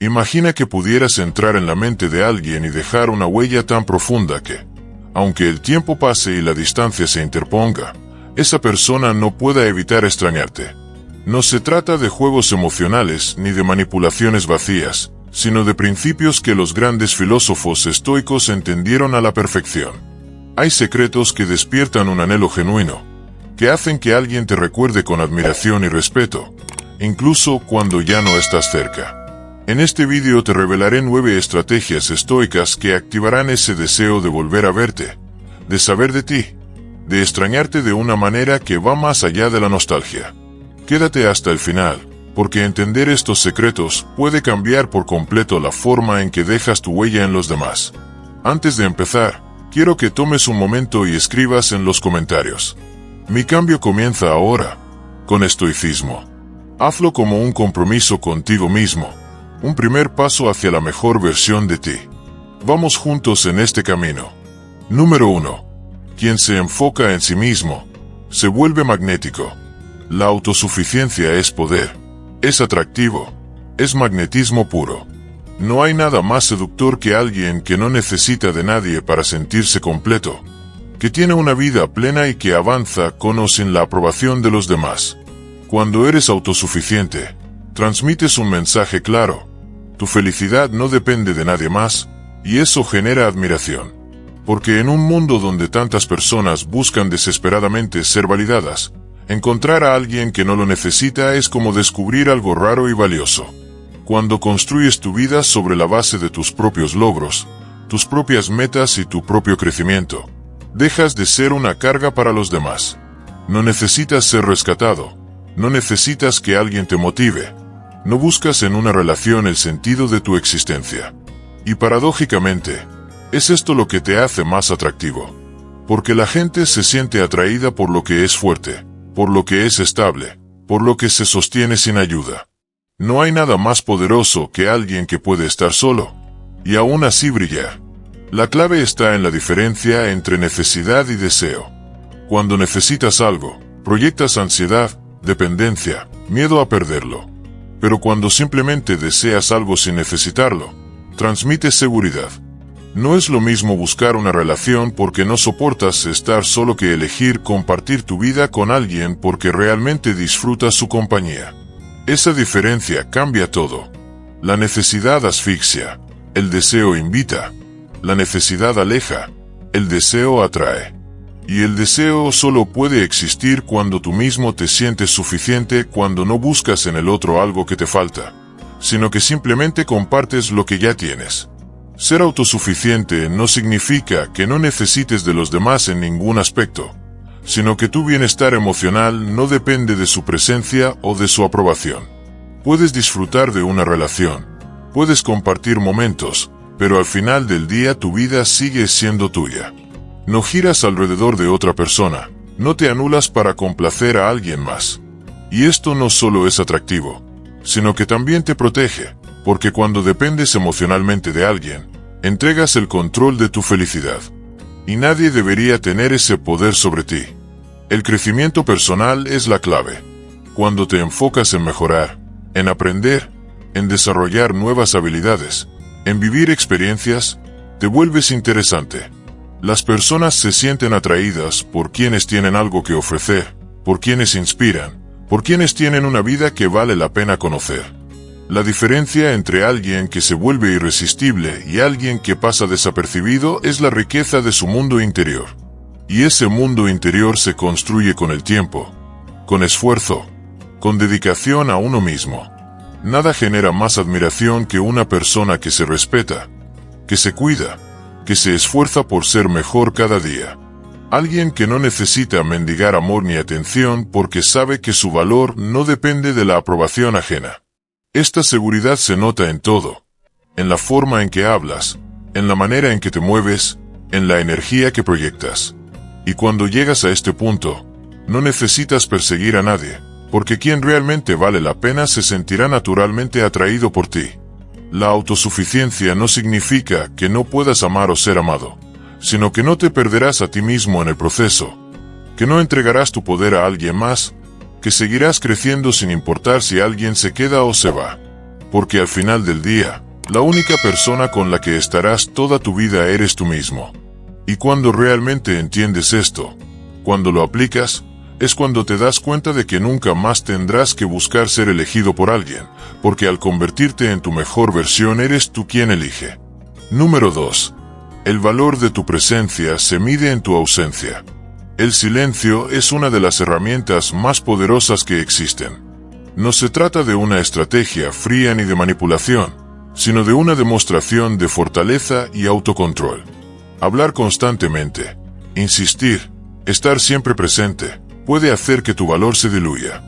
Imagina que pudieras entrar en la mente de alguien y dejar una huella tan profunda que, aunque el tiempo pase y la distancia se interponga, esa persona no pueda evitar extrañarte. No se trata de juegos emocionales ni de manipulaciones vacías, sino de principios que los grandes filósofos estoicos entendieron a la perfección. Hay secretos que despiertan un anhelo genuino, que hacen que alguien te recuerde con admiración y respeto, incluso cuando ya no estás cerca. En este vídeo te revelaré 9 estrategias estoicas que activarán ese deseo de volver a verte, de saber de ti, de extrañarte de una manera que va más allá de la nostalgia. Quédate hasta el final, porque entender estos secretos puede cambiar por completo la forma en que dejas tu huella en los demás. Antes de empezar, quiero que tomes un momento y escribas en los comentarios: mi cambio comienza ahora, con estoicismo. Hazlo como un compromiso contigo mismo, un primer paso hacia la mejor versión de ti. Vamos juntos en este camino. Número 1. Quien se enfoca en sí mismo, se vuelve magnético. La autosuficiencia es poder, es atractivo, es magnetismo puro. No hay nada más seductor que alguien que no necesita de nadie para sentirse completo, que tiene una vida plena y que avanza con o sin la aprobación de los demás. Cuando eres autosuficiente, transmites un mensaje claro: tu felicidad no depende de nadie más, y eso genera admiración. Porque en un mundo donde tantas personas buscan desesperadamente ser validadas, encontrar a alguien que no lo necesita es como descubrir algo raro y valioso. Cuando construyes tu vida sobre la base de tus propios logros, tus propias metas y tu propio crecimiento, dejas de ser una carga para los demás. No necesitas ser rescatado, no necesitas que alguien te motive. No buscas en una relación el sentido de tu existencia. Y paradójicamente, es esto lo que te hace más atractivo. Porque la gente se siente atraída por lo que es fuerte, por lo que es estable, por lo que se sostiene sin ayuda. No hay nada más poderoso que alguien que puede estar solo, y aún así brillar. La clave está en la diferencia entre necesidad y deseo. Cuando necesitas algo, proyectas ansiedad, dependencia, miedo a perderlo. Pero cuando simplemente deseas algo sin necesitarlo, transmites seguridad. No es lo mismo buscar una relación porque no soportas estar solo que elegir compartir tu vida con alguien porque realmente disfrutas su compañía. Esa diferencia cambia todo. La necesidad asfixia, el deseo invita. La necesidad aleja, el deseo atrae. Y el deseo solo puede existir cuando tú mismo te sientes suficiente, cuando no buscas en el otro algo que te falta, sino que simplemente compartes lo que ya tienes. Ser autosuficiente no significa que no necesites de los demás en ningún aspecto, sino que tu bienestar emocional no depende de su presencia o de su aprobación. Puedes disfrutar de una relación, puedes compartir momentos, pero al final del día tu vida sigue siendo tuya. No giras alrededor de otra persona, no te anulas para complacer a alguien más. Y esto no solo es atractivo, sino que también te protege, porque cuando dependes emocionalmente de alguien, entregas el control de tu felicidad. Y nadie debería tener ese poder sobre ti. El crecimiento personal es la clave. Cuando te enfocas en mejorar, en aprender, en desarrollar nuevas habilidades, en vivir experiencias, te vuelves interesante. Las personas se sienten atraídas por quienes tienen algo que ofrecer, por quienes inspiran, por quienes tienen una vida que vale la pena conocer. La diferencia entre alguien que se vuelve irresistible y alguien que pasa desapercibido es la riqueza de su mundo interior. Y ese mundo interior se construye con el tiempo, con esfuerzo, con dedicación a uno mismo. Nada genera más admiración que una persona que se respeta, que se cuida, que se esfuerza por ser mejor cada día. Alguien que no necesita mendigar amor ni atención porque sabe que su valor no depende de la aprobación ajena. Esta seguridad se nota en todo, en la forma en que hablas, en la manera en que te mueves, en la energía que proyectas. Y cuando llegas a este punto, no necesitas perseguir a nadie, porque quien realmente vale la pena se sentirá naturalmente atraído por ti. La autosuficiencia no significa que no puedas amar o ser amado, sino que no te perderás a ti mismo en el proceso, que no entregarás tu poder a alguien más, que seguirás creciendo sin importar si alguien se queda o se va. porque al final del día, la única persona con la que estarás toda tu vida eres tú mismo. Y cuando realmente entiendes esto, cuando lo aplicas, es cuando te das cuenta de que nunca más tendrás que buscar ser elegido por alguien, porque al convertirte en tu mejor versión eres tú quien elige. Número 2. El valor de tu presencia se mide en tu ausencia. El silencio es una de las herramientas más poderosas que existen. No se trata de una estrategia fría ni de manipulación, sino de una demostración de fortaleza y autocontrol. Hablar constantemente, insistir, estar siempre presente, puede hacer que tu valor se diluya.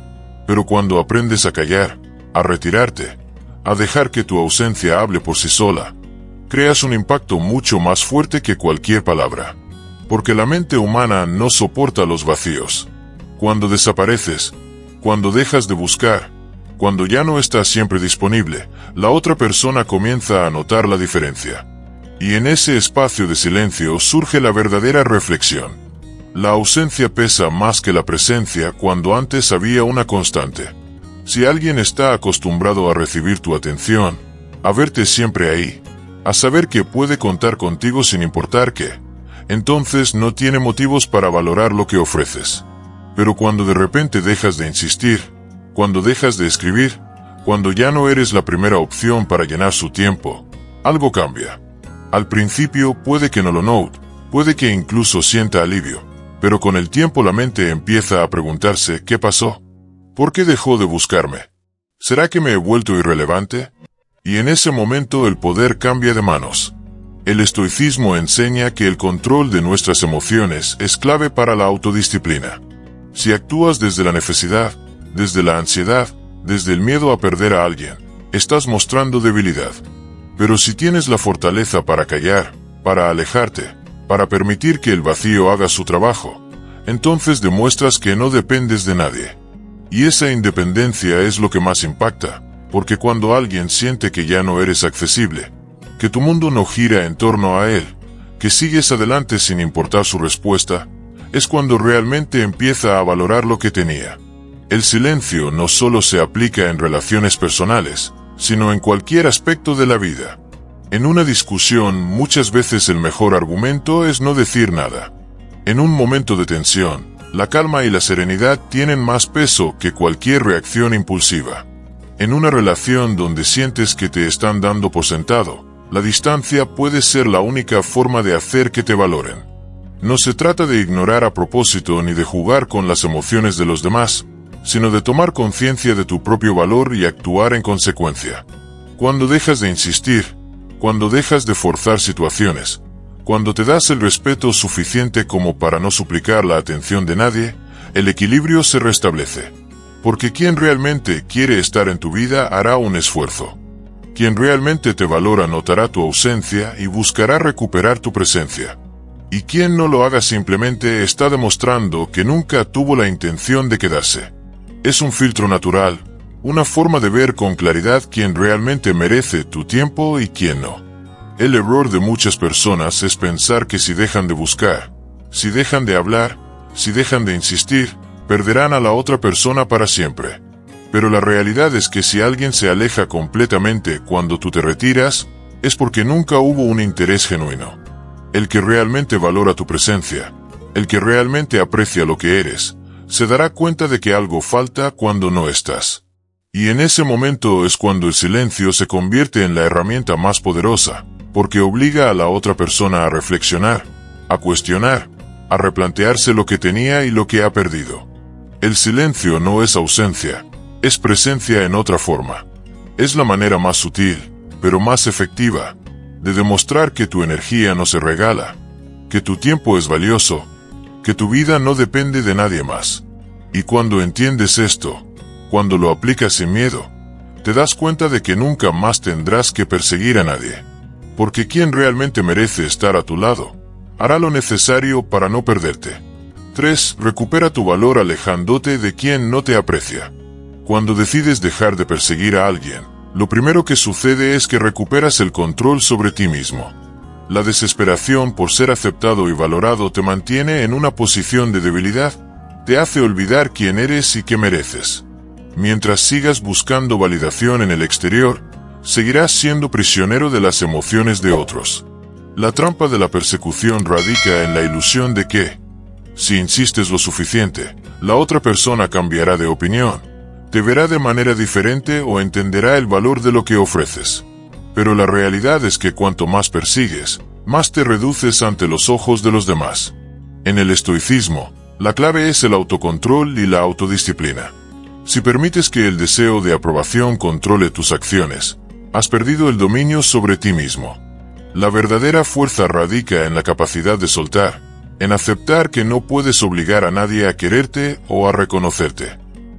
Pero cuando aprendes a callar, a retirarte, a dejar que tu ausencia hable por sí sola, creas un impacto mucho más fuerte que cualquier palabra. Porque la mente humana no soporta los vacíos. Cuando desapareces, cuando dejas de buscar, cuando ya no estás siempre disponible, la otra persona comienza a notar la diferencia. Y en ese espacio de silencio surge la verdadera reflexión. La ausencia pesa más que la presencia cuando antes había una constante. Si alguien está acostumbrado a recibir tu atención, a verte siempre ahí, a saber que puede contar contigo sin importar qué, entonces no tiene motivos para valorar lo que ofreces. Pero cuando de repente dejas de insistir, cuando dejas de escribir, cuando ya no eres la primera opción para llenar su tiempo, algo cambia. Al principio puede que no lo note, puede que incluso sienta alivio, pero con el tiempo la mente empieza a preguntarse ¿qué pasó? ¿Por qué dejó de buscarme? ¿Será que me he vuelto irrelevante? Y en ese momento el poder cambia de manos. El estoicismo enseña que el control de nuestras emociones es clave para la autodisciplina. Si actúas desde la necesidad, desde la ansiedad, desde el miedo a perder a alguien, estás mostrando debilidad. Pero si tienes la fortaleza para callar, para alejarte, para permitir que el vacío haga su trabajo, entonces demuestras que no dependes de nadie. Y esa independencia es lo que más impacta, porque cuando alguien siente que ya no eres accesible, que tu mundo no gira en torno a él, que sigues adelante sin importar su respuesta, es cuando realmente empieza a valorar lo que tenía. El silencio no solo se aplica en relaciones personales, sino en cualquier aspecto de la vida. En una discusión, muchas veces el mejor argumento es no decir nada. En un momento de tensión, la calma y la serenidad tienen más peso que cualquier reacción impulsiva. En una relación donde sientes que te están dando por sentado, la distancia puede ser la única forma de hacer que te valoren. No se trata de ignorar a propósito ni de jugar con las emociones de los demás, sino de tomar conciencia de tu propio valor y actuar en consecuencia. Cuando dejas de insistir, cuando dejas de forzar situaciones, cuando te das el respeto suficiente como para no suplicar la atención de nadie, el equilibrio se restablece. Porque quien realmente quiere estar en tu vida hará un esfuerzo. Quien realmente te valora notará tu ausencia y buscará recuperar tu presencia. Y quien no lo haga simplemente está demostrando que nunca tuvo la intención de quedarse. Es un filtro natural, una forma de ver con claridad quién realmente merece tu tiempo y quién no. El error de muchas personas es pensar que si dejan de buscar, si dejan de hablar, si dejan de insistir, perderán a la otra persona para siempre. Pero la realidad es que si alguien se aleja completamente cuando tú te retiras, es porque nunca hubo un interés genuino. El que realmente valora tu presencia, el que realmente aprecia lo que eres, se dará cuenta de que algo falta cuando no estás. Y en ese momento es cuando el silencio se convierte en la herramienta más poderosa, porque obliga a la otra persona a reflexionar, a cuestionar, a replantearse lo que tenía y lo que ha perdido. El silencio no es ausencia, es presencia en otra forma. Es la manera más sutil, pero más efectiva, de demostrar que tu energía no se regala, que tu tiempo es valioso, que tu vida no depende de nadie más. Y cuando entiendes esto, cuando lo aplicas sin miedo, te das cuenta de que nunca más tendrás que perseguir a nadie. Porque quien realmente merece estar a tu lado, hará lo necesario para no perderte. 3. Recupera tu valor alejándote de quien no te aprecia. Cuando decides dejar de perseguir a alguien, lo primero que sucede es que recuperas el control sobre ti mismo. La desesperación por ser aceptado y valorado te mantiene en una posición de debilidad, te hace olvidar quién eres y qué mereces. Mientras sigas buscando validación en el exterior, seguirás siendo prisionero de las emociones de otros. La trampa de la persecución radica en la ilusión de que, si insistes lo suficiente, la otra persona cambiará de opinión, te verá de manera diferente o entenderá el valor de lo que ofreces. Pero la realidad es que cuanto más persigues, más te reduces ante los ojos de los demás. En el estoicismo, la clave es el autocontrol y la autodisciplina. Si permites que el deseo de aprobación controle tus acciones, has perdido el dominio sobre ti mismo. La verdadera fuerza radica en la capacidad de soltar, en aceptar que no puedes obligar a nadie a quererte o a reconocerte.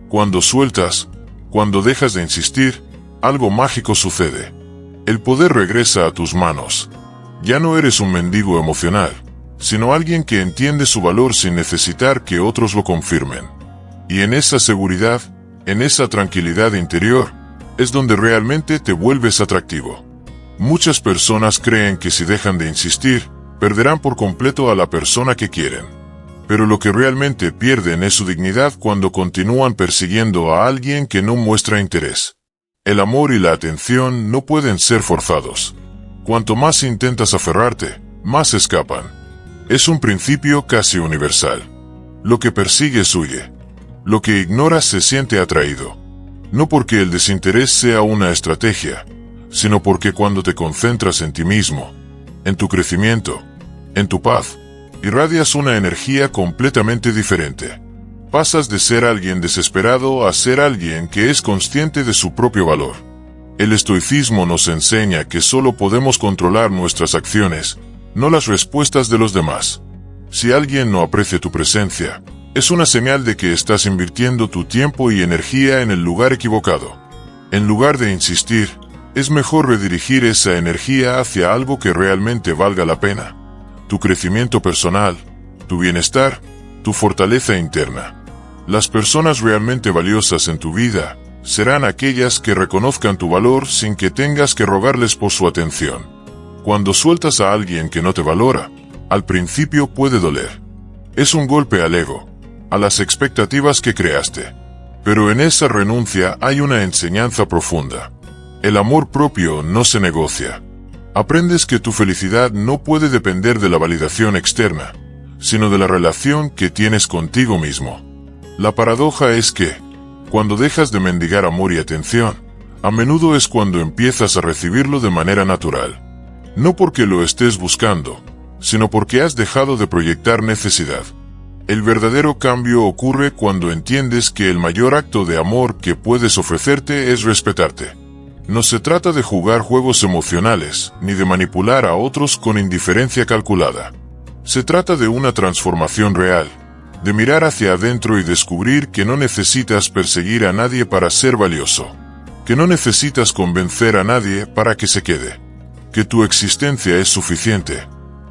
Cuando sueltas, cuando dejas de insistir, algo mágico sucede. El poder regresa a tus manos. Ya no eres un mendigo emocional, sino alguien que entiende su valor sin necesitar que otros lo confirmen. Y en esa seguridad, en esa tranquilidad interior, es donde realmente te vuelves atractivo. Muchas personas creen que si dejan de insistir, perderán por completo a la persona que quieren. Pero lo que realmente pierden es su dignidad cuando continúan persiguiendo a alguien que no muestra interés. El amor y la atención no pueden ser forzados. Cuanto más intentas aferrarte, más escapan. Es un principio casi universal. Lo que persigues huye. Lo que ignoras se siente atraído. No porque el desinterés sea una estrategia, sino porque cuando te concentras en ti mismo, en tu crecimiento, en tu paz, irradias una energía completamente diferente. Pasas de ser alguien desesperado a ser alguien que es consciente de su propio valor. El estoicismo nos enseña que solo podemos controlar nuestras acciones, no las respuestas de los demás. Si alguien no aprecia tu presencia, es una señal de que estás invirtiendo tu tiempo y energía en el lugar equivocado. En lugar de insistir, es mejor redirigir esa energía hacia algo que realmente valga la pena. Tu crecimiento personal, tu bienestar, tu fortaleza interna. Las personas realmente valiosas en tu vida serán aquellas que reconozcan tu valor sin que tengas que rogarles por su atención. Cuando sueltas a alguien que no te valora, al principio puede doler. Es un golpe al ego, a las expectativas que creaste. Pero en esa renuncia hay una enseñanza profunda. El amor propio no se negocia. Aprendes que tu felicidad no puede depender de la validación externa, sino de la relación que tienes contigo mismo. La paradoja es que, cuando dejas de mendigar amor y atención, a menudo es cuando empiezas a recibirlo de manera natural. No porque lo estés buscando, sino porque has dejado de proyectar necesidad. El verdadero cambio ocurre cuando entiendes que el mayor acto de amor que puedes ofrecerte es respetarte. No se trata de jugar juegos emocionales, ni de manipular a otros con indiferencia calculada. Se trata de una transformación real, de mirar hacia adentro y descubrir que no necesitas perseguir a nadie para ser valioso, que no necesitas convencer a nadie para que se quede, que tu existencia es suficiente.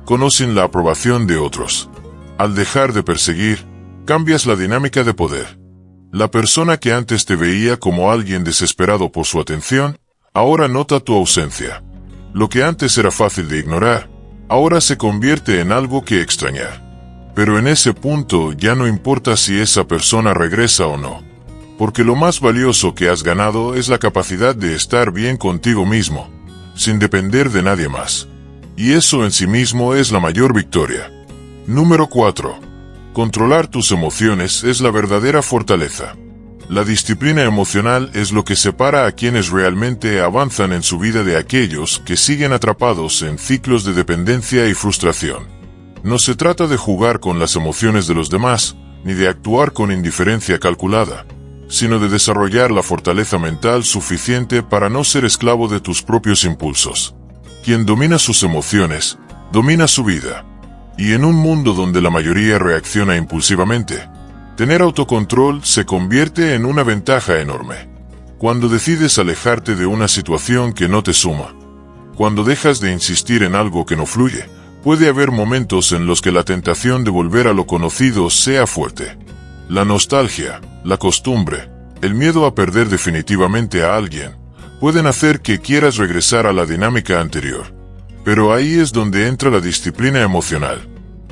Conocen la aprobación de otros. Al dejar de perseguir, cambias la dinámica de poder. La persona que antes te veía como alguien desesperado por su atención, ahora nota tu ausencia. Lo que antes era fácil de ignorar, ahora se convierte en algo que extrañar. Pero en ese punto ya no importa si esa persona regresa o no. Porque lo más valioso que has ganado es la capacidad de estar bien contigo mismo, sin depender de nadie más. Y eso en sí mismo es la mayor victoria. Número 4. Controlar tus emociones es la verdadera fortaleza. La disciplina emocional es lo que separa a quienes realmente avanzan en su vida de aquellos que siguen atrapados en ciclos de dependencia y frustración. No se trata de jugar con las emociones de los demás, ni de actuar con indiferencia calculada, sino de desarrollar la fortaleza mental suficiente para no ser esclavo de tus propios impulsos. Quien domina sus emociones, domina su vida. Y en un mundo donde la mayoría reacciona impulsivamente, tener autocontrol se convierte en una ventaja enorme. Cuando decides alejarte de una situación que no te suma, cuando dejas de insistir en algo que no fluye, puede haber momentos en los que la tentación de volver a lo conocido sea fuerte. La nostalgia, la costumbre, el miedo a perder definitivamente a alguien, pueden hacer que quieras regresar a la dinámica anterior. Pero ahí es donde entra la disciplina emocional.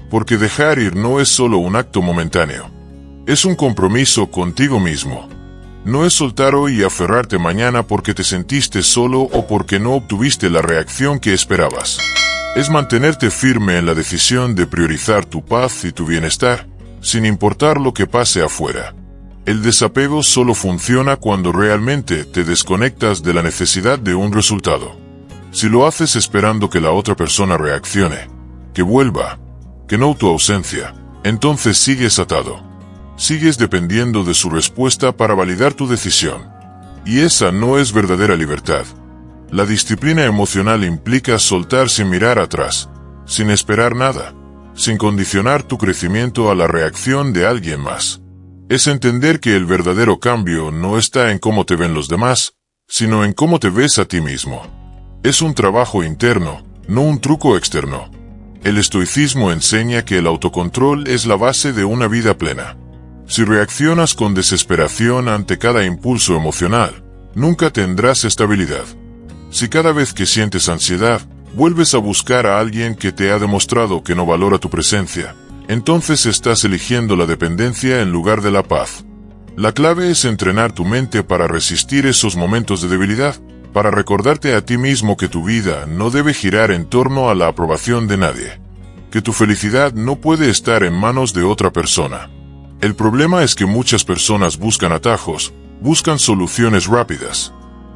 Porque dejar ir no es solo un acto momentáneo. Es un compromiso contigo mismo. No es soltar hoy y aferrarte mañana porque te sentiste solo o porque no obtuviste la reacción que esperabas. Es mantenerte firme en la decisión de priorizar tu paz y tu bienestar, sin importar lo que pase afuera. El desapego solo funciona cuando realmente te desconectas de la necesidad de un resultado. Si lo haces esperando que la otra persona reaccione, que vuelva, que no tu ausencia, entonces sigues atado. Sigues dependiendo de su respuesta para validar tu decisión. Y esa no es verdadera libertad. La disciplina emocional implica soltar sin mirar atrás, sin esperar nada, sin condicionar tu crecimiento a la reacción de alguien más. Es entender que el verdadero cambio no está en cómo te ven los demás, sino en cómo te ves a ti mismo. Es un trabajo interno, no un truco externo. El estoicismo enseña que el autocontrol es la base de una vida plena. Si reaccionas con desesperación ante cada impulso emocional, nunca tendrás estabilidad. Si cada vez que sientes ansiedad, vuelves a buscar a alguien que te ha demostrado que no valora tu presencia, entonces estás eligiendo la dependencia en lugar de la paz. La clave es entrenar tu mente para resistir esos momentos de debilidad, para recordarte a ti mismo que tu vida no debe girar en torno a la aprobación de nadie, que tu felicidad no puede estar en manos de otra persona. El problema es que muchas personas buscan atajos, buscan soluciones rápidas.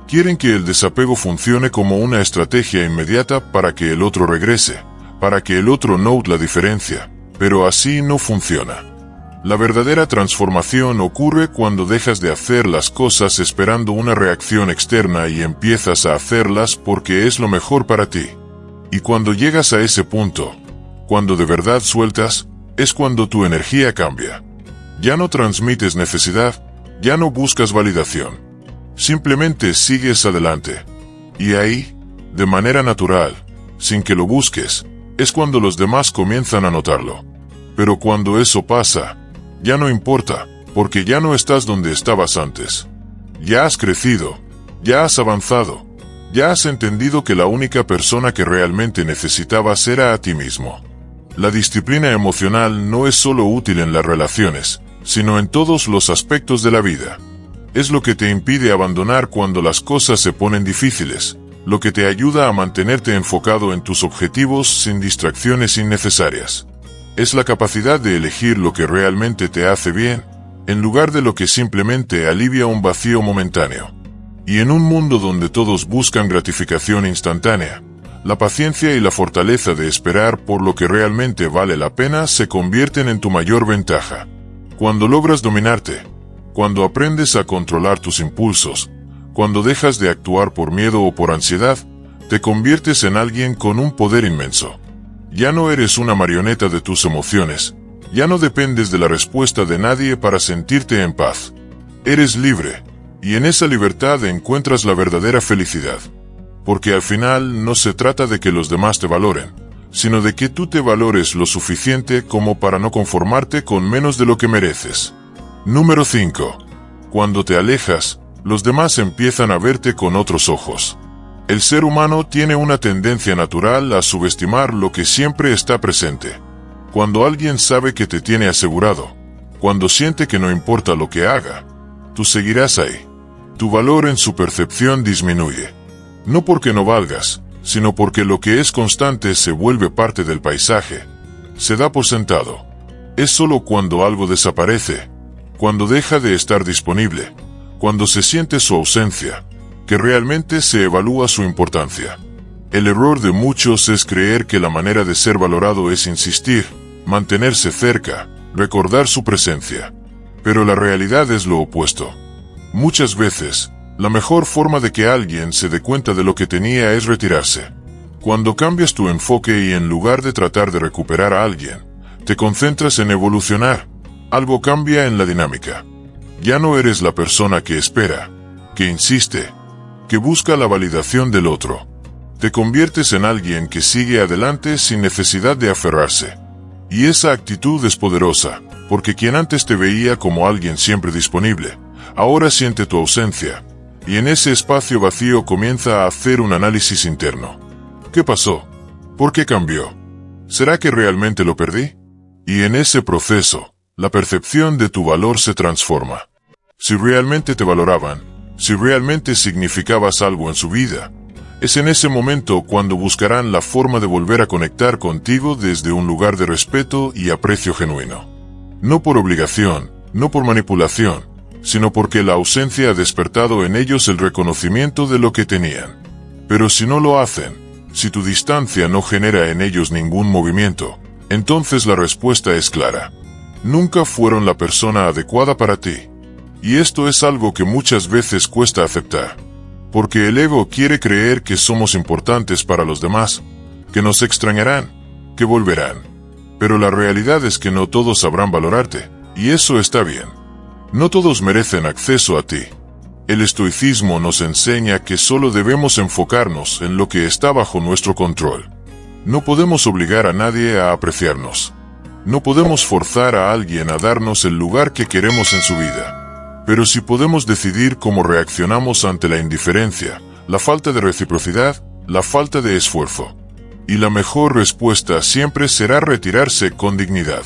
Quieren que el desapego funcione como una estrategia inmediata para que el otro regrese, para que el otro note la diferencia, pero así no funciona. La verdadera transformación ocurre cuando dejas de hacer las cosas esperando una reacción externa y empiezas a hacerlas porque es lo mejor para ti. Y cuando llegas a ese punto, cuando de verdad sueltas, es cuando tu energía cambia. Ya no transmites necesidad, ya no buscas validación. Simplemente sigues adelante. Y ahí, de manera natural, sin que lo busques, es cuando los demás comienzan a notarlo. Pero cuando eso pasa, ya no importa, porque ya no estás donde estabas antes. Ya has crecido, ya has avanzado, ya has entendido que la única persona que realmente necesitabas era a ti mismo. La disciplina emocional no es solo útil en las relaciones, sino en todos los aspectos de la vida. Es lo que te impide abandonar cuando las cosas se ponen difíciles, lo que te ayuda a mantenerte enfocado en tus objetivos sin distracciones innecesarias. Es la capacidad de elegir lo que realmente te hace bien, en lugar de lo que simplemente alivia un vacío momentáneo. Y en un mundo donde todos buscan gratificación instantánea, la paciencia y la fortaleza de esperar por lo que realmente vale la pena se convierten en tu mayor ventaja. Cuando logras dominarte, cuando aprendes a controlar tus impulsos, cuando dejas de actuar por miedo o por ansiedad, te conviertes en alguien con un poder inmenso. Ya no eres una marioneta de tus emociones, ya no dependes de la respuesta de nadie para sentirte en paz. Eres libre, y en esa libertad encuentras la verdadera felicidad. Porque al final no se trata de que los demás te valoren, sino de que tú te valores lo suficiente como para no conformarte con menos de lo que mereces. Número 5. Cuando te alejas, los demás empiezan a verte con otros ojos. El ser humano tiene una tendencia natural a subestimar lo que siempre está presente. Cuando alguien sabe que te tiene asegurado, cuando siente que no importa lo que haga, tú seguirás ahí. Tu valor en su percepción disminuye. No porque no valgas, sino porque lo que es constante se vuelve parte del paisaje. Se da por sentado. Es solo cuando algo desaparece, cuando deja de estar disponible, cuando se siente su ausencia, que realmente se evalúa su importancia. El error de muchos es creer que la manera de ser valorado es insistir, mantenerse cerca, recordar su presencia. Pero la realidad es lo opuesto. Muchas veces, la mejor forma de que alguien se dé cuenta de lo que tenía es retirarse. Cuando cambias tu enfoque y en lugar de tratar de recuperar a alguien, te concentras en evolucionar, algo cambia en la dinámica. Ya no eres la persona que espera, que insiste, que busca la validación del otro. Te conviertes en alguien que sigue adelante sin necesidad de aferrarse. Y esa actitud es poderosa, porque quien antes te veía como alguien siempre disponible, ahora siente tu ausencia, y en ese espacio vacío comienza a hacer un análisis interno. ¿Qué pasó? ¿Por qué cambió? ¿Será que realmente lo perdí? Y en ese proceso, la percepción de tu valor se transforma. si realmente te valoraban, si realmente significabas algo en su vida. Es en ese momento cuando buscarán la forma de volver a conectar contigo desde un lugar de respeto y aprecio genuino. No por obligación, no por manipulación, sino porque la ausencia ha despertado en ellos el reconocimiento de lo que tenían. Pero si no lo hacen, si tu distancia no genera en ellos ningún movimiento, entonces la respuesta es clara. Nunca fueron la persona adecuada para ti. Y esto es algo que muchas veces cuesta aceptar. Porque el ego quiere creer que somos importantes para los demás, que nos extrañarán, que volverán. Pero la realidad es que no todos sabrán valorarte, y eso está bien. No todos merecen acceso a ti. El estoicismo nos enseña que solo debemos enfocarnos en lo que está bajo nuestro control. No podemos obligar a nadie a apreciarnos. No podemos forzar a alguien a darnos el lugar que queremos en su vida. Pero sí podemos decidir cómo reaccionamos ante la indiferencia, la falta de reciprocidad, la falta de esfuerzo. Y la mejor respuesta siempre será retirarse con dignidad.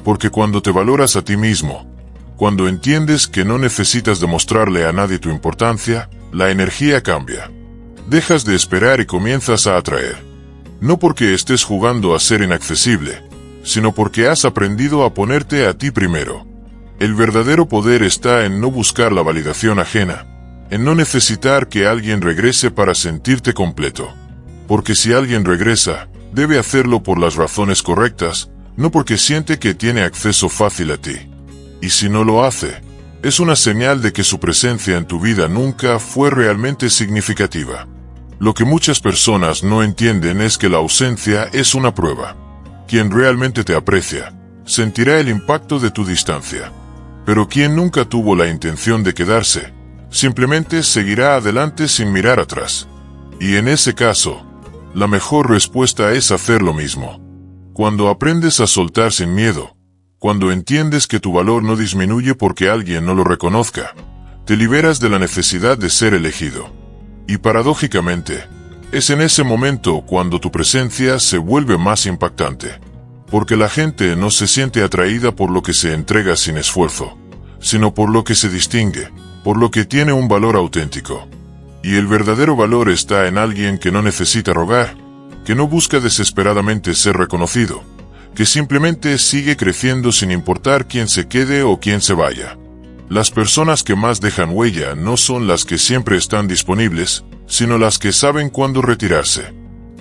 Porque cuando te valoras a ti mismo, cuando entiendes que no necesitas demostrarle a nadie tu importancia, la energía cambia. Dejas de esperar y comienzas a atraer. No porque estés jugando a ser inaccesible, sino porque has aprendido a ponerte a ti primero. El verdadero poder está en no buscar la validación ajena, en no necesitar que alguien regrese para sentirte completo. Porque si alguien regresa, debe hacerlo por las razones correctas, no porque siente que tiene acceso fácil a ti. Y si no lo hace, es una señal de que su presencia en tu vida nunca fue realmente significativa. Lo que muchas personas no entienden es que la ausencia es una prueba. Quien realmente te aprecia, sentirá el impacto de tu distancia. Pero quien nunca tuvo la intención de quedarse, simplemente seguirá adelante sin mirar atrás. Y en ese caso, la mejor respuesta es hacer lo mismo. Cuando aprendes a soltar sin miedo, cuando entiendes que tu valor no disminuye porque alguien no lo reconozca, te liberas de la necesidad de ser elegido. Y paradójicamente, es en ese momento cuando tu presencia se vuelve más impactante. Porque la gente no se siente atraída por lo que se entrega sin esfuerzo, sino por lo que se distingue, por lo que tiene un valor auténtico. Y el verdadero valor está en alguien que no necesita rogar, que no busca desesperadamente ser reconocido, que simplemente sigue creciendo sin importar quién se quede o quién se vaya. Las personas que más dejan huella no son las que siempre están disponibles, sino las que saben cuándo retirarse.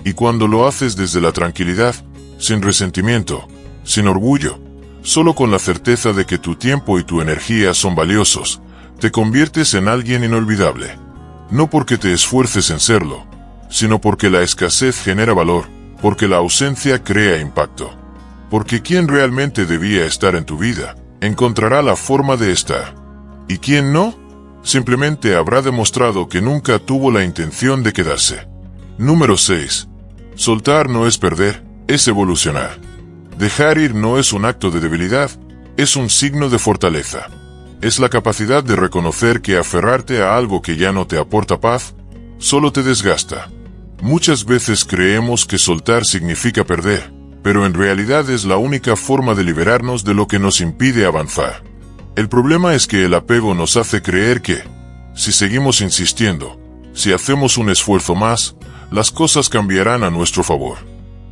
Y cuando lo haces desde la tranquilidad, sin resentimiento, sin orgullo, solo con la certeza de que tu tiempo y tu energía son valiosos, te conviertes en alguien inolvidable. No porque te esfuerces en serlo, sino porque la escasez genera valor, porque la ausencia crea impacto. Porque quien realmente debía estar en tu vida, encontrará la forma de estar. Y quien no, simplemente habrá demostrado que nunca tuvo la intención de quedarse. Número 6. Soltar no es perder, es evolucionar. Dejar ir no es un acto de debilidad, es un signo de fortaleza. Es la capacidad de reconocer que aferrarte a algo que ya no te aporta paz, solo te desgasta. Muchas veces creemos que soltar significa perder, pero en realidad es la única forma de liberarnos de lo que nos impide avanzar. El problema es que el apego nos hace creer que, si seguimos insistiendo, si hacemos un esfuerzo más, las cosas cambiarán a nuestro favor.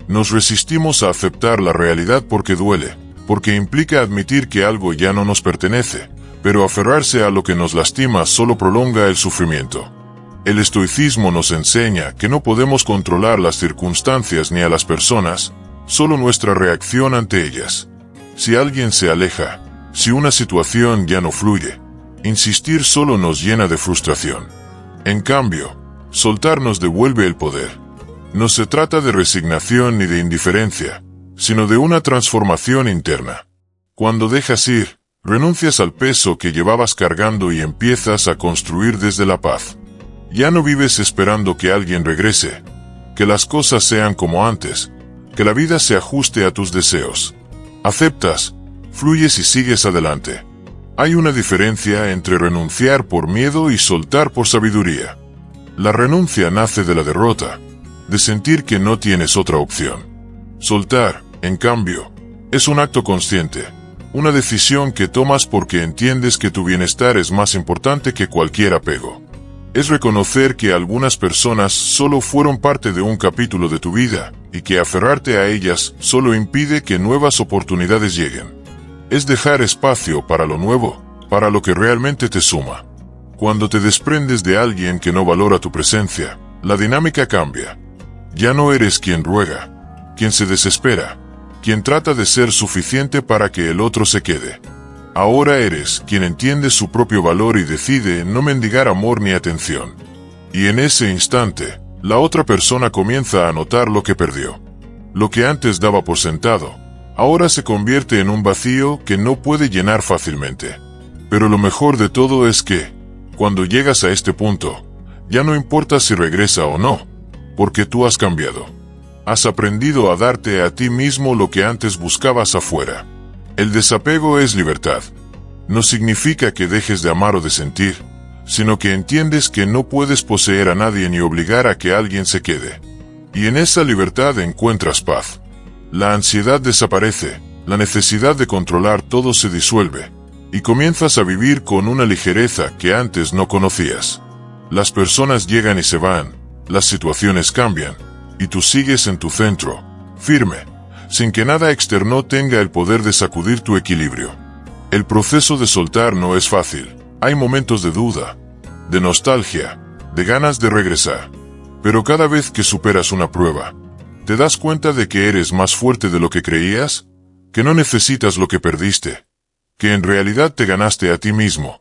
Nos resistimos a aceptar la realidad porque duele, porque implica admitir que algo ya no nos pertenece, pero aferrarse a lo que nos lastima solo prolonga el sufrimiento. El estoicismo nos enseña que no podemos controlar las circunstancias ni a las personas, solo nuestra reacción ante ellas. Si alguien se aleja, si una situación ya no fluye, insistir solo nos llena de frustración. En cambio, soltar nos devuelve el poder. No se trata de resignación ni de indiferencia, sino de una transformación interna. Cuando dejas ir, renuncias al peso que llevabas cargando y empiezas a construir desde la paz. Ya no vives esperando que alguien regrese, que las cosas sean como antes, que la vida se ajuste a tus deseos. Aceptas, fluyes y sigues adelante. Hay una diferencia entre renunciar por miedo y soltar por sabiduría. La renuncia nace de la derrota, de sentir que no tienes otra opción. Soltar, en cambio, es un acto consciente, Una decisión que tomas porque entiendes que tu bienestar es más importante que cualquier apego. Es reconocer que algunas personas solo fueron parte de un capítulo de tu vida, y que aferrarte a ellas solo impide que nuevas oportunidades lleguen. Es dejar espacio para lo nuevo, para lo que realmente te suma. Cuando te desprendes de alguien que no valora tu presencia, la dinámica cambia. Ya no eres quien ruega, quien se desespera, quien trata de ser suficiente para que el otro se quede. Ahora eres quien entiende su propio valor y decide no mendigar amor ni atención. Y en ese instante, la otra persona comienza a notar lo que perdió. Lo que antes daba por sentado, ahora se convierte en un vacío que no puede llenar fácilmente. Pero lo mejor de todo es que, cuando llegas a este punto, ya no importa si regresa o no, porque tú has cambiado. Has aprendido a darte a ti mismo lo que antes buscabas afuera. El desapego es libertad. No significa que dejes de amar o de sentir, sino que entiendes que no puedes poseer a nadie ni obligar a que alguien se quede. Y en esa libertad encuentras paz. La ansiedad desaparece, la necesidad de controlar todo se disuelve, y comienzas a vivir con una ligereza que antes no conocías. Las personas llegan y se van, las situaciones cambian, y tú sigues en tu centro, firme, sin que nada externo tenga el poder de sacudir tu equilibrio. El proceso de soltar no es fácil. Hay momentos de duda, de nostalgia, de ganas de regresar. Pero cada vez que superas una prueba, te das cuenta de que eres más fuerte de lo que creías, que no necesitas lo que perdiste, que en realidad te ganaste a ti mismo,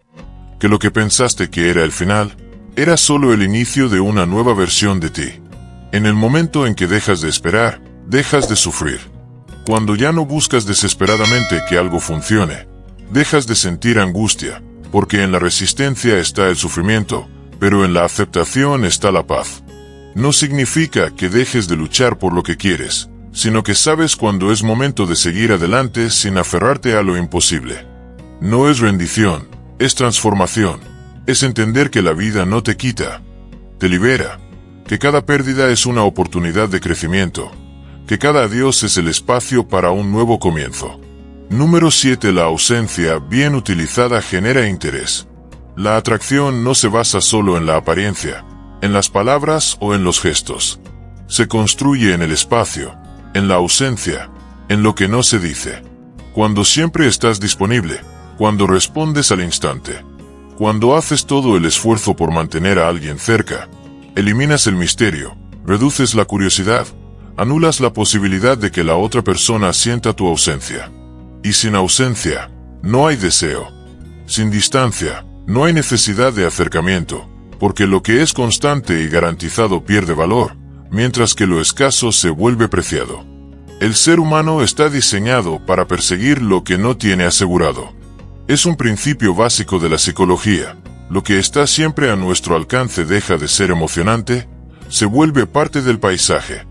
que lo que pensaste que era el final, era solo el inicio de una nueva versión de ti. En el momento en que dejas de esperar, dejas de sufrir. Cuando ya no buscas desesperadamente que algo funcione, dejas de sentir angustia, porque en la resistencia está el sufrimiento, pero en la aceptación está la paz. No significa que dejes de luchar por lo que quieres, sino que sabes cuando es momento de seguir adelante sin aferrarte a lo imposible. No es rendición, es transformación, es entender que la vida no te quita, te libera, que cada pérdida es una oportunidad de crecimiento, que cada adiós es el espacio para un nuevo comienzo. Número 7. La ausencia bien utilizada genera interés. La atracción no se basa solo en la apariencia, en las palabras o en los gestos. Se construye en el espacio, en la ausencia, en lo que no se dice. Cuando siempre estás disponible, cuando respondes al instante, cuando haces todo el esfuerzo por mantener a alguien cerca, eliminas el misterio, reduces la curiosidad, anulas la posibilidad de que la otra persona sienta tu ausencia. Y sin ausencia, no hay deseo. Sin distancia, no hay necesidad de acercamiento, porque lo que es constante y garantizado pierde valor, mientras que lo escaso se vuelve preciado. El ser humano está diseñado para perseguir lo que no tiene asegurado. Es un principio básico de la psicología. Lo que está siempre a nuestro alcance deja de ser emocionante, se vuelve parte del paisaje.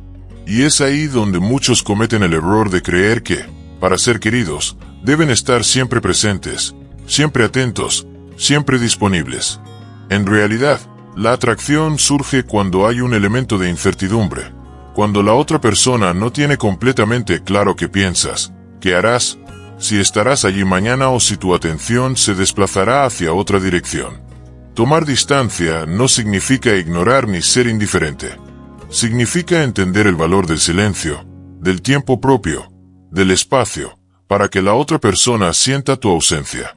Y es ahí donde muchos cometen el error de creer que, para ser queridos, deben estar siempre presentes, siempre atentos, siempre disponibles. En realidad, la atracción surge cuando hay un elemento de incertidumbre, cuando la otra persona no tiene completamente claro qué piensas, qué harás, si estarás allí mañana o si tu atención se desplazará hacia otra dirección. Tomar distancia no significa ignorar ni ser indiferente. Significa entender el valor del silencio, del tiempo propio, del espacio, para que la otra persona sienta tu ausencia.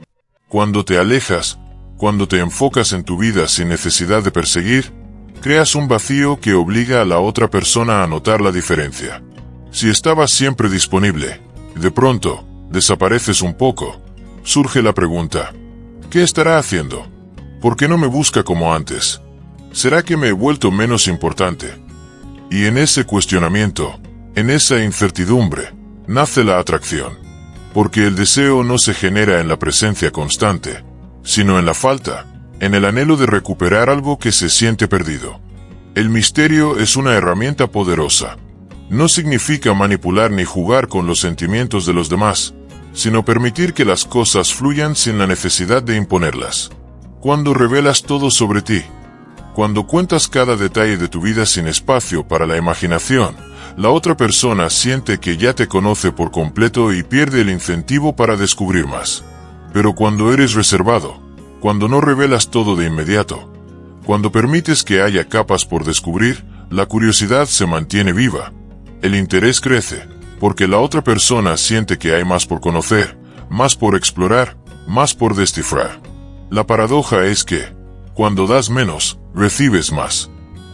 Cuando te alejas, cuando te enfocas en tu vida sin necesidad de perseguir, creas un vacío que obliga a la otra persona a notar la diferencia. Si estabas siempre disponible, y de pronto, desapareces un poco, surge la pregunta: ¿qué estará haciendo? ¿Por qué no me busca como antes? ¿Será que me he vuelto menos importante? Y en ese cuestionamiento, en esa incertidumbre, nace la atracción. Porque el deseo no se genera en la presencia constante, sino en la falta, en el anhelo de recuperar algo que se siente perdido. El misterio es una herramienta poderosa. No significa manipular ni jugar con los sentimientos de los demás, sino permitir que las cosas fluyan sin la necesidad de imponerlas. Cuando revelas todo sobre ti, cuando cuentas cada detalle de tu vida sin espacio para la imaginación, la otra persona siente que ya te conoce por completo y pierde el incentivo para descubrir más. Pero cuando eres reservado, cuando no revelas todo de inmediato, cuando permites que haya capas por descubrir, la curiosidad se mantiene viva. El interés crece, porque la otra persona siente que hay más por conocer, más por explorar, más por descifrar. La paradoja es que, cuando das menos, recibes más.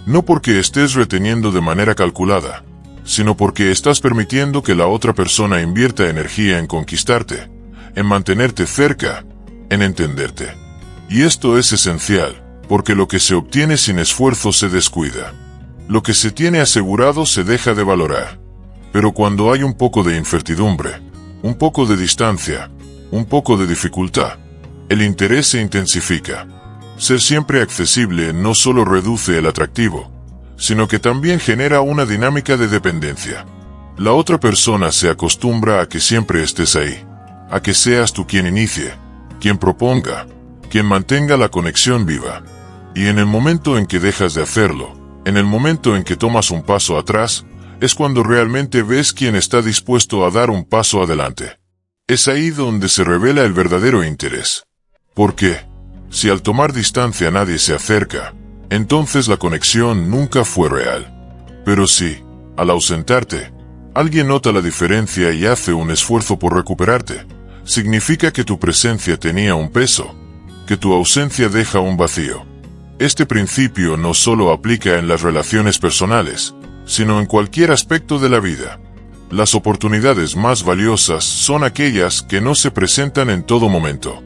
No porque estés reteniendo de manera calculada, sino porque estás permitiendo que la otra persona invierta energía en conquistarte, en mantenerte cerca, en entenderte. Y esto es esencial, porque lo que se obtiene sin esfuerzo se descuida. Lo que se tiene asegurado se deja de valorar. Pero cuando hay un poco de incertidumbre, un poco de distancia, un poco de dificultad, el interés se intensifica. Ser siempre accesible no solo reduce el atractivo, sino que también genera una dinámica de dependencia. La otra persona se acostumbra a que siempre estés ahí, a que seas tú quien inicie, quien proponga, quien mantenga la conexión viva. Y en el momento en que dejas de hacerlo, en el momento en que tomas un paso atrás, es cuando realmente ves quién está dispuesto a dar un paso adelante. Es ahí donde se revela el verdadero interés. ¿Por qué? Si al tomar distancia nadie se acerca, entonces la conexión nunca fue real. Pero si, al ausentarte, alguien nota la diferencia y hace un esfuerzo por recuperarte, significa que tu presencia tenía un peso, que tu ausencia deja un vacío. Este principio no solo aplica en las relaciones personales, sino en cualquier aspecto de la vida. Las oportunidades más valiosas son aquellas que no se presentan en todo momento.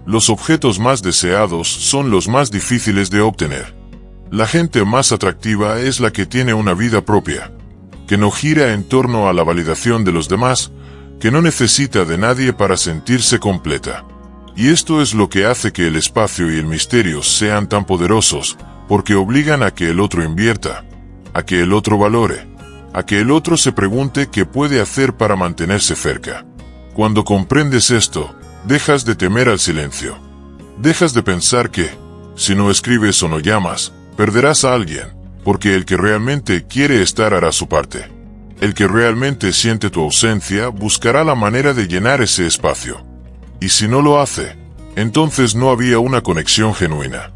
Los objetos más deseados son los más difíciles de obtener. La gente más atractiva es la que tiene una vida propia, que no gira en torno a la validación de los demás, que no necesita de nadie para sentirse completa. Y esto es lo que hace que el espacio y el misterio sean tan poderosos, porque obligan a que el otro invierta, a que el otro valore, a que el otro se pregunte qué puede hacer para mantenerse cerca. Cuando comprendes esto, dejas de temer al silencio. Dejas de pensar que, si no escribes o no llamas, perderás a alguien, porque el que realmente quiere estar hará su parte. El que realmente siente tu ausencia buscará la manera de llenar ese espacio. Y si no lo hace, entonces no había una conexión genuina.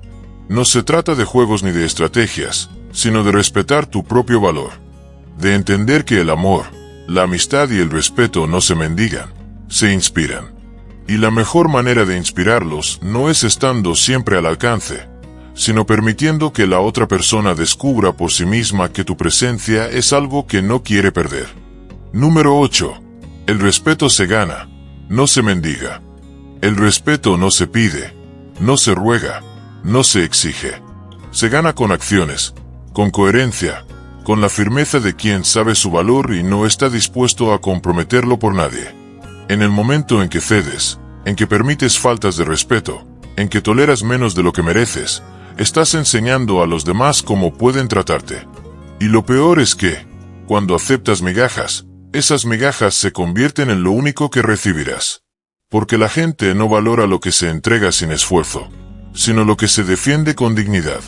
No se trata de juegos ni de estrategias, sino de respetar tu propio valor. De entender que el amor, la amistad y el respeto no se mendigan, se inspiran. Y la mejor manera de inspirarlos no es estando siempre al alcance, sino permitiendo que la otra persona descubra por sí misma que tu presencia es algo que no quiere perder. Número 8. El respeto se gana, no se mendiga. El respeto no se pide, no se ruega, no se exige. Se gana con acciones, con coherencia, con la firmeza de quien sabe su valor y no está dispuesto a comprometerlo por nadie. En el momento en que cedes, en que permites faltas de respeto, en que toleras menos de lo que mereces, estás enseñando a los demás cómo pueden tratarte. Y lo peor es que, cuando aceptas migajas, esas migajas se convierten en lo único que recibirás. Porque la gente no valora lo que se entrega sin esfuerzo, sino lo que se defiende con dignidad.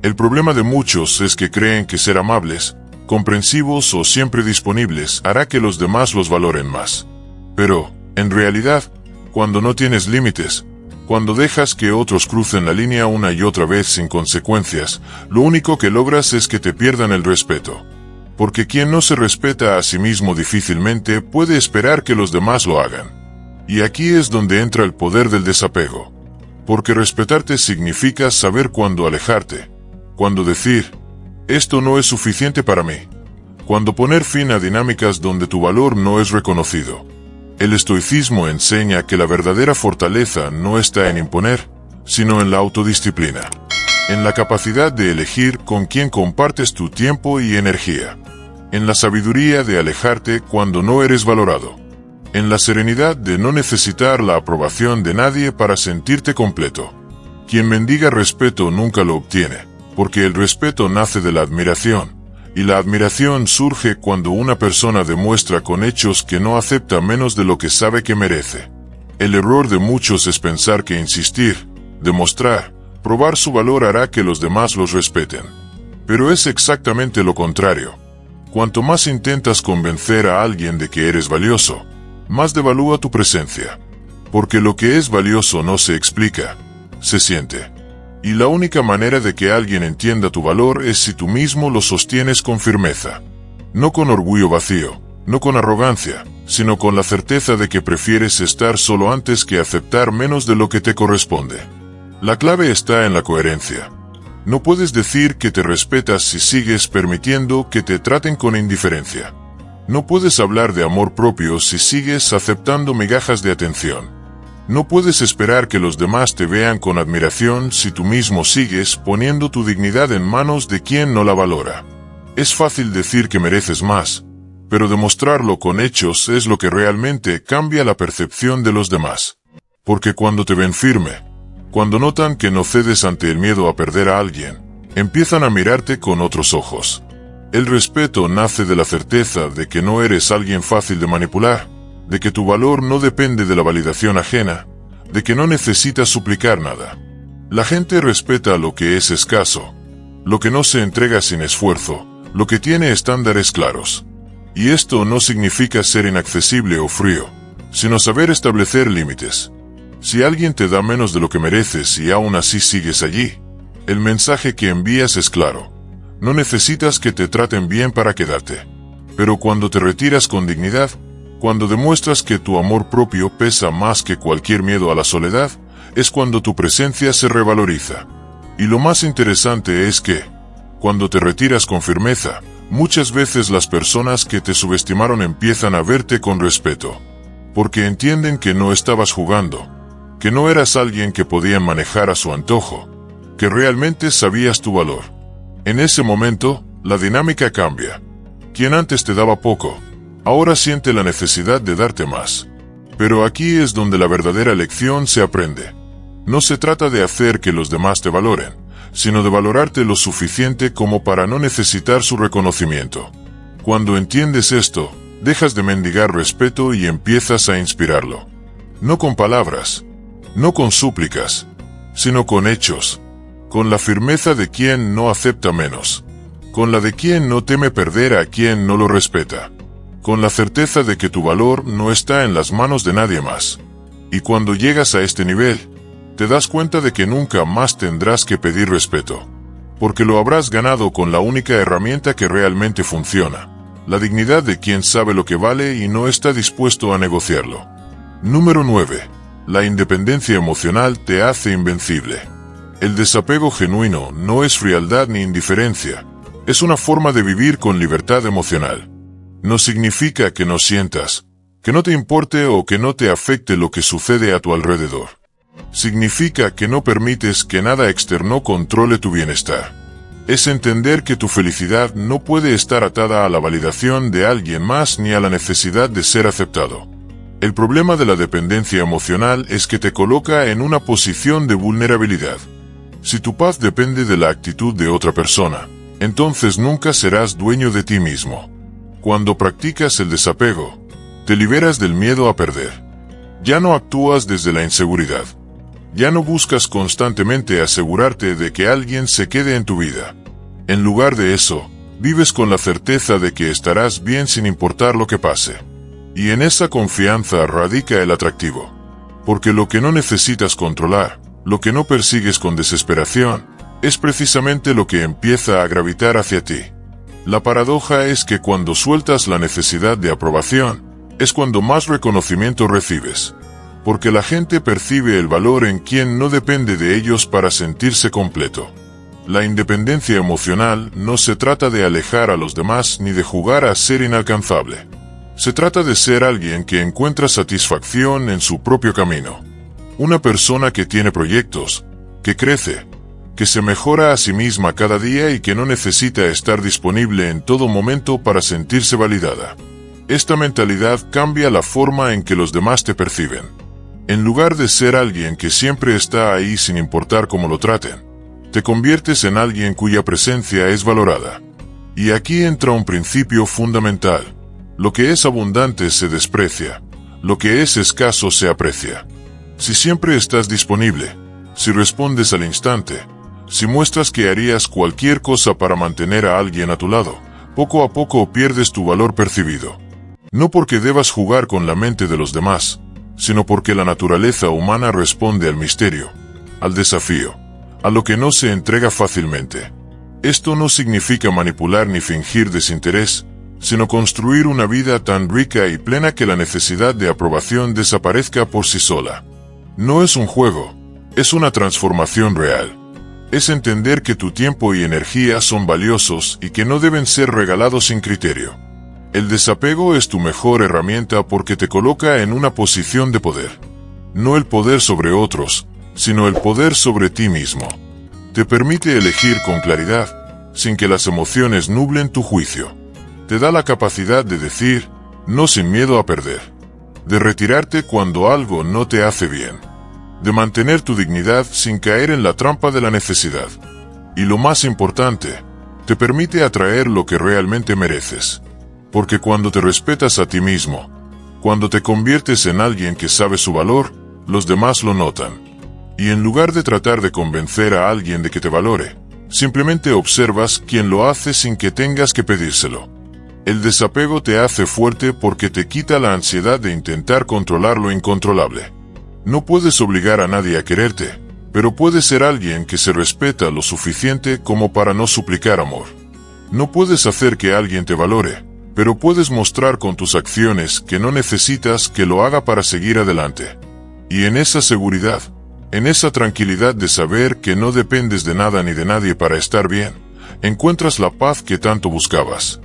El problema de muchos es que creen que ser amables, comprensivos o siempre disponibles hará que los demás los valoren más. Pero, en realidad, cuando no tienes límites, cuando dejas que otros crucen la línea una y otra vez sin consecuencias, lo único que logras es que te pierdan el respeto. Porque quien no se respeta a sí mismo difícilmente puede esperar que los demás lo hagan. Y aquí es donde entra el poder del desapego. Porque respetarte significa saber cuándo alejarte, cuándo decir, esto no es suficiente para mí, cuándo poner fin a dinámicas donde tu valor no es reconocido. El estoicismo enseña que la verdadera fortaleza no está en imponer, sino en la autodisciplina, en la capacidad de elegir con quién compartes tu tiempo y energía, en la sabiduría de alejarte cuando no eres valorado, en la serenidad de no necesitar la aprobación de nadie para sentirte completo. Quien mendiga respeto nunca lo obtiene, porque el respeto nace de la admiración, y la admiración surge cuando una persona demuestra con hechos que no acepta menos de lo que sabe que merece. El error de muchos es pensar que insistir, demostrar, probar su valor hará que los demás los respeten. Pero es exactamente lo contrario. Cuanto más intentas convencer a alguien de que eres valioso, más devalúa tu presencia. Porque lo que es valioso no se explica, se siente. Y la única manera de que alguien entienda tu valor es si tú mismo lo sostienes con firmeza. No con orgullo vacío, no con arrogancia, sino con la certeza de que prefieres estar solo antes que aceptar menos de lo que te corresponde. La clave está en la coherencia. No puedes decir que te respetas si sigues permitiendo que te traten con indiferencia. No puedes hablar de amor propio si sigues aceptando migajas de atención. No puedes esperar que los demás te vean con admiración si tú mismo sigues poniendo tu dignidad en manos de quien no la valora. Es fácil decir que mereces más, pero demostrarlo con hechos es lo que realmente cambia la percepción de los demás. Porque cuando te ven firme, cuando notan que no cedes ante el miedo a perder a alguien, empiezan a mirarte con otros ojos. El respeto nace de la certeza de que no eres alguien fácil de manipular, de que tu valor no depende de la validación ajena, de que no necesitas suplicar nada. La gente respeta lo que es escaso, lo que no se entrega sin esfuerzo, lo que tiene estándares claros. Y esto no significa ser inaccesible o frío, sino saber establecer límites. Si alguien te da menos de lo que mereces y aún así sigues allí, el mensaje que envías es claro. No necesitas que te traten bien para quedarte. Pero cuando te retiras con dignidad, cuando demuestras que tu amor propio pesa más que cualquier miedo a la soledad, es cuando tu presencia se revaloriza. Y lo más interesante es que, cuando te retiras con firmeza, muchas veces las personas que te subestimaron empiezan a verte con respeto. Porque entienden que no estabas jugando, que no eras alguien que podían manejar a su antojo, que realmente sabías tu valor. En ese momento, la dinámica cambia. Quien antes te daba poco, ahora siente la necesidad de darte más. Pero aquí es donde la verdadera lección se aprende. No se trata de hacer que los demás te valoren, sino de valorarte lo suficiente como para no necesitar su reconocimiento. Cuando entiendes esto, dejas de mendigar respeto y empiezas a inspirarlo. No con palabras, no con súplicas, sino con hechos, con la firmeza de quien no acepta menos, con la de quien no teme perder a quien no lo respeta, con la certeza de que tu valor no está en las manos de nadie más. Y cuando llegas a este nivel, te das cuenta de que nunca más tendrás que pedir respeto, porque lo habrás ganado con la única herramienta que realmente funciona, la dignidad de quien sabe lo que vale y no está dispuesto a negociarlo. Número 9. La independencia emocional te hace invencible. El desapego genuino no es frialdad ni indiferencia, es una forma de vivir con libertad emocional. No significa que no sientas, que no te importe o que no te afecte lo que sucede a tu alrededor. Significa que no permites que nada externo controle tu bienestar. Es entender que tu felicidad no puede estar atada a la validación de alguien más ni a la necesidad de ser aceptado. El problema de la dependencia emocional es que te coloca en una posición de vulnerabilidad. Si tu paz depende de la actitud de otra persona, entonces nunca serás dueño de ti mismo. Cuando practicas el desapego, te liberas del miedo a perder. Ya no actúas desde la inseguridad. Ya no buscas constantemente asegurarte de que alguien se quede en tu vida. En lugar de eso, vives con la certeza de que estarás bien sin importar lo que pase. Y en esa confianza radica el atractivo. Porque lo que no necesitas controlar, lo que no persigues con desesperación, es precisamente lo que empieza a gravitar hacia ti. La paradoja es que cuando sueltas la necesidad de aprobación, es cuando más reconocimiento recibes. Porque la gente percibe el valor en quien no depende de ellos para sentirse completo. La independencia emocional no se trata de alejar a los demás ni de jugar a ser inalcanzable. Se trata de ser alguien que encuentra satisfacción en su propio camino. Una persona que tiene proyectos, que crece, que se mejora a sí misma cada día y que no necesita estar disponible en todo momento para sentirse validada. Esta mentalidad cambia la forma en que los demás te perciben. En lugar de ser alguien que siempre está ahí sin importar cómo lo traten, te conviertes en alguien cuya presencia es valorada. Y aquí entra un principio fundamental. Lo que es abundante se desprecia, lo que es escaso se aprecia. Si siempre estás disponible, si respondes al instante, si muestras que harías cualquier cosa para mantener a alguien a tu lado, poco a poco pierdes tu valor percibido. No porque debas jugar con la mente de los demás, sino porque la naturaleza humana responde al misterio, al desafío, a lo que no se entrega fácilmente. Esto no significa manipular ni fingir desinterés, sino construir una vida tan rica y plena que la necesidad de aprobación desaparezca por sí sola. No es un juego, es una transformación real. Es entender que tu tiempo y energía son valiosos y que no deben ser regalados sin criterio. El desapego es tu mejor herramienta porque te coloca en una posición de poder. No el poder sobre otros, sino el poder sobre ti mismo. Te permite elegir con claridad, sin que las emociones nublen tu juicio. Te da la capacidad de decir, no sin miedo a perder. De retirarte cuando algo no te hace bien. De mantener tu dignidad sin caer en la trampa de la necesidad. Y lo más importante, te permite atraer lo que realmente mereces. Porque cuando te respetas a ti mismo, cuando te conviertes en alguien que sabe su valor, los demás lo notan. Y en lugar de tratar de convencer a alguien de que te valore, simplemente observas quién lo hace sin que tengas que pedírselo. El desapego te hace fuerte porque te quita la ansiedad de intentar controlar lo incontrolable. No puedes obligar a nadie a quererte, pero puedes ser alguien que se respeta lo suficiente como para no suplicar amor. No puedes hacer que alguien te valore, pero puedes mostrar con tus acciones que no necesitas que lo haga para seguir adelante. Y en esa seguridad, en esa tranquilidad de saber que no dependes de nada ni de nadie para estar bien, encuentras la paz que tanto buscabas.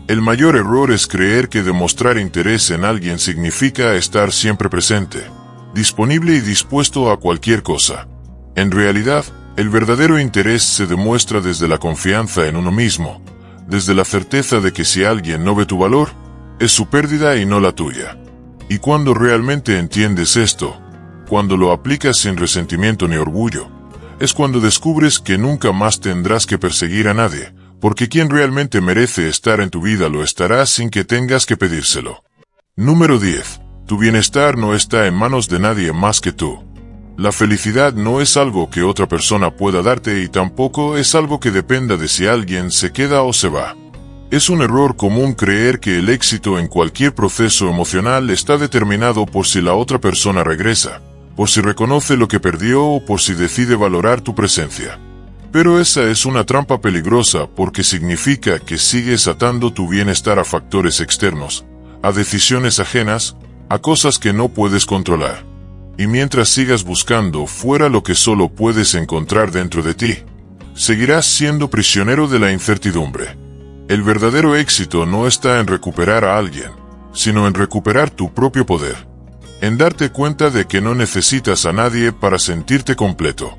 El mayor error es creer que demostrar interés en alguien significa estar siempre presente, disponible y dispuesto a cualquier cosa. En realidad, el verdadero interés se demuestra desde la confianza en uno mismo, desde la certeza de que si alguien no ve tu valor, es su pérdida y no la tuya. Y cuando realmente entiendes esto, cuando lo aplicas sin resentimiento ni orgullo, es cuando descubres que nunca más tendrás que perseguir a nadie, porque quien realmente merece estar en tu vida lo estará sin que tengas que pedírselo. Número 10. Tu bienestar no está en manos de nadie más que tú. La felicidad no es algo que otra persona pueda darte y tampoco es algo que dependa de si alguien se queda o se va. Es un error común creer que el éxito en cualquier proceso emocional está determinado por si la otra persona regresa, por si reconoce lo que perdió o por si decide valorar tu presencia. Pero esa es una trampa peligrosa porque significa que sigues atando tu bienestar a factores externos, a decisiones ajenas, a cosas que no puedes controlar. Y mientras sigas buscando fuera lo que solo puedes encontrar dentro de ti, seguirás siendo prisionero de la incertidumbre. El verdadero éxito no está en recuperar a alguien, sino en recuperar tu propio poder. En darte cuenta de que no necesitas a nadie para sentirte completo.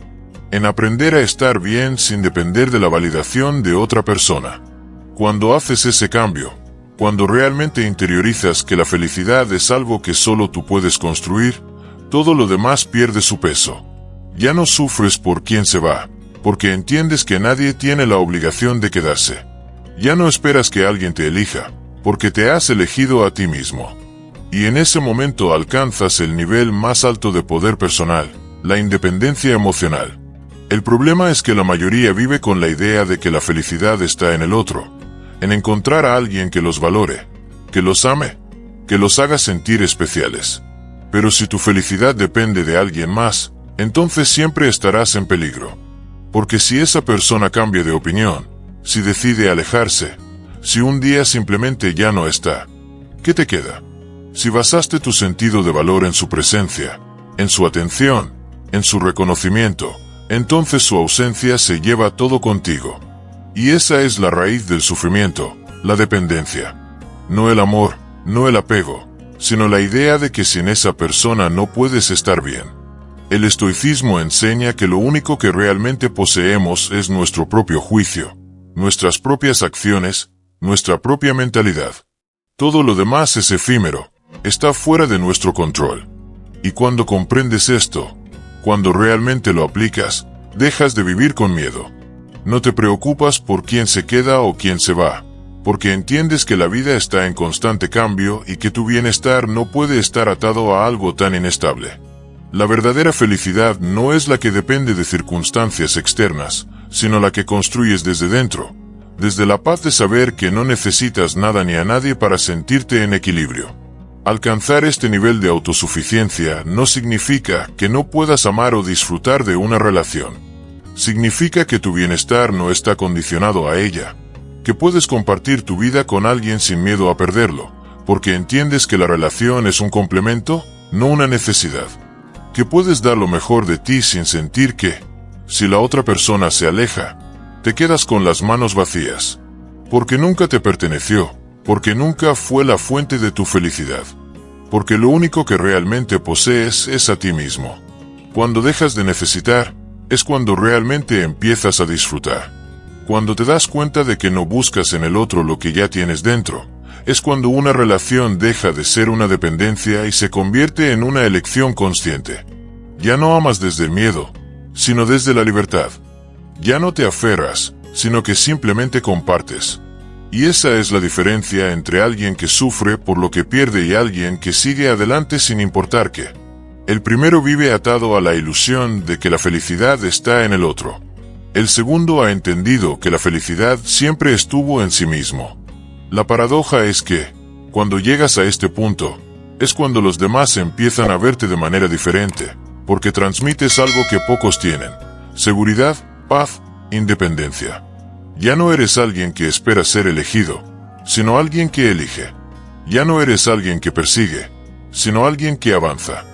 En aprender a estar bien sin depender de la validación de otra persona. Cuando haces ese cambio, cuando realmente interiorizas que la felicidad es algo que solo tú puedes construir, todo lo demás pierde su peso. Ya no sufres por quien se va, porque entiendes que nadie tiene la obligación de quedarse. Ya no esperas que alguien te elija, porque te has elegido a ti mismo. Y en ese momento alcanzas el nivel más alto de poder personal, la independencia emocional. El problema es que la mayoría vive con la idea de que la felicidad está en el otro, en encontrar a alguien que los valore, que los ame, que los haga sentir especiales. Pero si tu felicidad depende de alguien más, entonces siempre estarás en peligro. Porque si esa persona cambia de opinión, si decide alejarse, si un día simplemente ya no está, ¿qué te queda? Si basaste tu sentido de valor en su presencia, en su atención, en su reconocimiento, entonces su ausencia se lleva todo contigo. Y esa es la raíz del sufrimiento, la dependencia. No el amor, no el apego, sino la idea de que sin esa persona no puedes estar bien. El estoicismo enseña que lo único que realmente poseemos es nuestro propio juicio, nuestras propias acciones, nuestra propia mentalidad. Todo lo demás es efímero, está fuera de nuestro control. Y cuando comprendes esto, cuando realmente lo aplicas, dejas de vivir con miedo. No te preocupas por quién se queda o quién se va, porque entiendes que la vida está en constante cambio y que tu bienestar no puede estar atado a algo tan inestable. La verdadera felicidad no es la que depende de circunstancias externas, sino la que construyes desde dentro, desde la paz de saber que no necesitas nada ni a nadie para sentirte en equilibrio. Alcanzar este nivel de autosuficiencia no significa que no puedas amar o disfrutar de una relación. Significa que tu bienestar no está condicionado a ella, que puedes compartir tu vida con alguien sin miedo a perderlo, porque entiendes que la relación es un complemento, no una necesidad. Que puedes dar lo mejor de ti sin sentir que, si la otra persona se aleja, te quedas con las manos vacías. Porque nunca te perteneció, porque nunca fue la fuente de tu felicidad. Porque lo único que realmente posees es a ti mismo. Cuando dejas de necesitar, es cuando realmente empiezas a disfrutar. Cuando te das cuenta de que no buscas en el otro lo que ya tienes dentro, es cuando una relación deja de ser una dependencia y se convierte en una elección consciente. Ya no amas desde el miedo, sino desde la libertad. Ya no te aferras, sino que simplemente compartes. Y esa es la diferencia entre alguien que sufre por lo que pierde y alguien que sigue adelante sin importar qué. El primero vive atado a la ilusión de que la felicidad está en el otro. El segundo ha entendido que la felicidad siempre estuvo en sí mismo. La paradoja es que, cuando llegas a este punto, es cuando los demás empiezan a verte de manera diferente, porque transmites algo que pocos tienen: seguridad, paz, independencia. Ya no eres alguien que espera ser elegido, sino alguien que elige. Ya no eres alguien que persigue, sino alguien que avanza.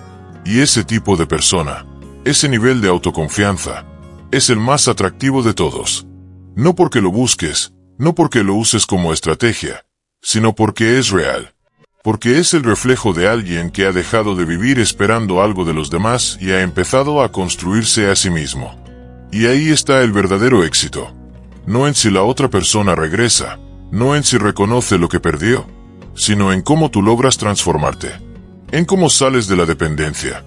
Y ese tipo de persona, ese nivel de autoconfianza, es el más atractivo de todos. No porque lo busques, no porque lo uses como estrategia, sino porque es real. Porque es el reflejo de alguien que ha dejado de vivir esperando algo de los demás y ha empezado a construirse a sí mismo. Y ahí está el verdadero éxito. No en si la otra persona regresa, no en si reconoce lo que perdió, sino en cómo tú logras transformarte. En cómo sales de la dependencia.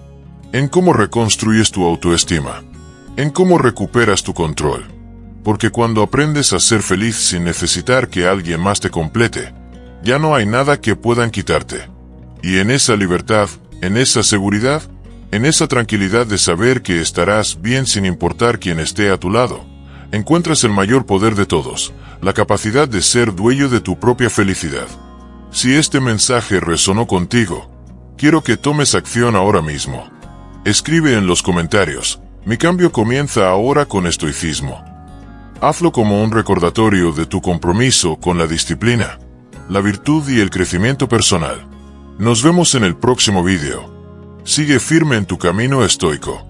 En cómo reconstruyes tu autoestima. En cómo recuperas tu control. Porque cuando aprendes a ser feliz sin necesitar que alguien más te complete, ya no hay nada que puedan quitarte. Y en esa libertad, en esa seguridad, en esa tranquilidad de saber que estarás bien sin importar quién esté a tu lado, encuentras el mayor poder de todos, la capacidad de ser dueño de tu propia felicidad. Si este mensaje resonó contigo, quiero que tomes acción ahora mismo. Escribe en los comentarios: mi cambio comienza ahora con estoicismo. Hazlo como un recordatorio de tu compromiso con la disciplina, la virtud y el crecimiento personal. Nos vemos en el próximo video. Sigue firme en tu camino estoico.